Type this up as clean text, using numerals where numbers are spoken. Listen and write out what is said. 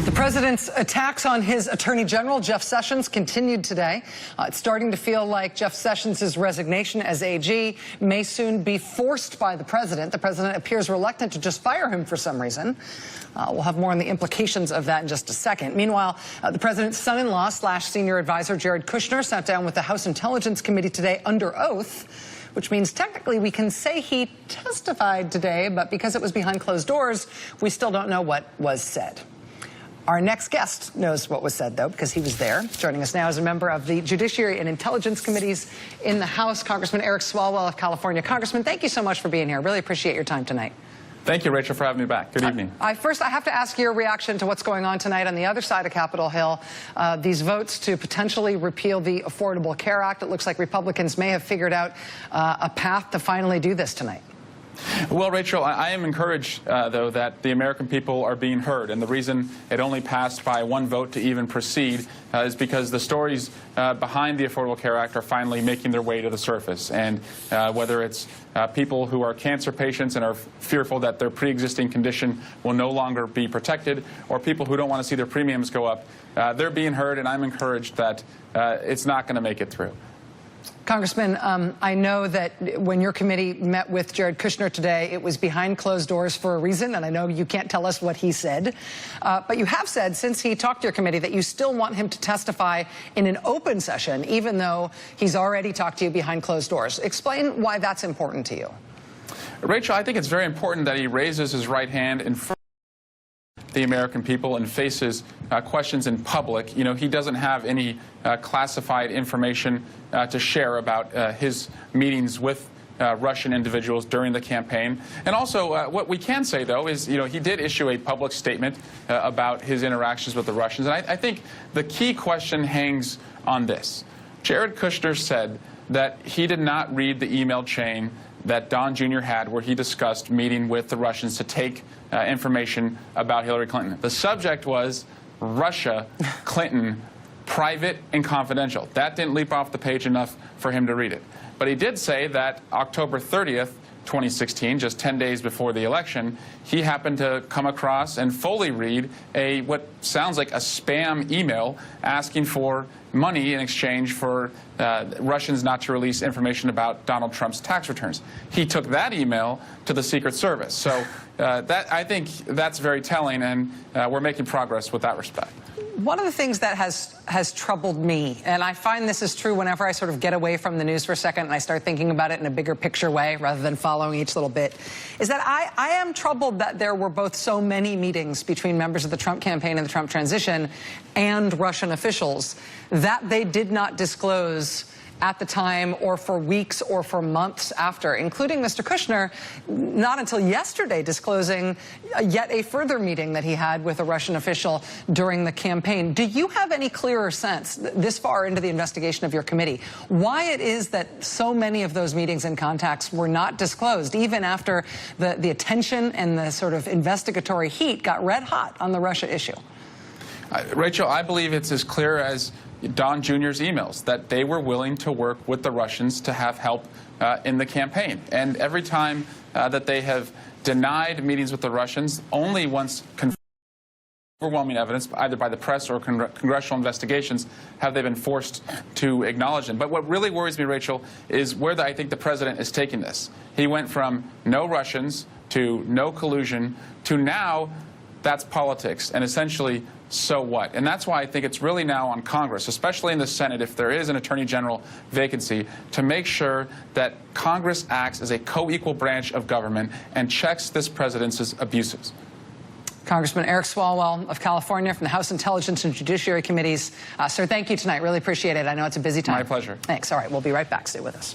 The president's attacks on his attorney general, Jeff Sessions, continued today. It's starting to feel like Jeff Sessions' resignation as AG may soon be forced by the president. The president appears reluctant to just fire him for some reason. We'll have more on the implications of that in just a second. Meanwhile, the president's son-in-law / senior advisor, Jared Kushner, sat down with the House Intelligence Committee today under oath, which means technically we can say he testified today, but because it was behind closed doors, we still don't know what was said. Our next guest knows what was said, though, because he was there. Joining us now is a member of the Judiciary and Intelligence Committees in the House, Congressman Eric Swalwell of California. Congressman, thank you so much for being here. Really appreciate your time tonight. Thank you, Rachel, for having me back. Good evening. First, I have to ask your reaction to what's going on tonight on the other side of Capitol Hill. These votes to potentially repeal the Affordable Care Act. It looks like Republicans may have figured out a path to finally do this tonight. Well, Rachel, I am encouraged, though, that the American people are being heard. And the reason it only passed by one vote to even proceed is because the stories behind the Affordable Care Act are finally making their way to the surface. And whether it's people who are cancer patients and are fearful that their pre-existing condition will no longer be protected, or people who don't want to see their premiums go up, they're being heard, and I'm encouraged that it's not going to make it through. Congressman, I know that when your committee met with Jared Kushner today, it was behind closed doors for a reason, and I know you can't tell us what he said. But you have said, since he talked to your committee, that you still want him to testify in an open session, even though he's already talked to you behind closed doors. Explain why that's important to you. Rachel, I think it's very important that he raises his right hand in front of the American people and faces questions in public. You know, he doesn't have any classified information to share about his meetings with Russian individuals during the campaign. And also, what we can say, though, is, you know, he did issue a public statement about his interactions with the Russians. And I think the key question hangs on this. Jared Kushner said that he did not read the email chain that Don Jr. had where he discussed meeting with the Russians to take information about Hillary Clinton. The subject was Russia, Clinton, private and confidential. That didn't leap off the page enough for him to read it. But he did say that October 30th, 2016, just 10 days before the election, he happened to come across and fully read what sounds like a spam email asking for money in exchange for Russians not to release information about Donald Trump's tax returns. He took that email to the Secret Service. So I think that's very telling, and we're making progress with that respect. One of the things that has troubled me, and I find this is true whenever I sort of get away from the news for a second and I start thinking about it in a bigger picture way rather than following each little bit, is that I am troubled that there were both so many meetings between members of the Trump campaign and the Trump transition and Russian officials that they did not disclose at the time or for weeks or for months after, including Mr. Kushner, not until yesterday disclosing yet a further meeting that he had with a Russian official during the campaign. Do you have any clearer sense, this far into the investigation of your committee, why it is that so many of those meetings and contacts were not disclosed, even after the attention and the sort of investigatory heat got red hot on the Russia issue? Rachel, I believe it's as clear as Don Jr.'s emails, that they were willing to work with the Russians to have help in the campaign. And every time that they have denied meetings with the Russians, only once confirmed overwhelming evidence, either by the press or congressional investigations, have they been forced to acknowledge them. But what really worries me, Rachel, is where I think the president is taking this. He went from no Russians to no collusion to now that's politics, and essentially, so what? And that's why I think it's really now on Congress, especially in the Senate, if there is an Attorney General vacancy, to make sure that Congress acts as a co-equal branch of government and checks this president's abuses. Congressman Eric Swalwell of California from the House Intelligence and Judiciary Committees. Sir, thank you tonight. Really appreciate it. I know it's a busy time. My pleasure. Thanks. All right, we'll be right back. Stay with us.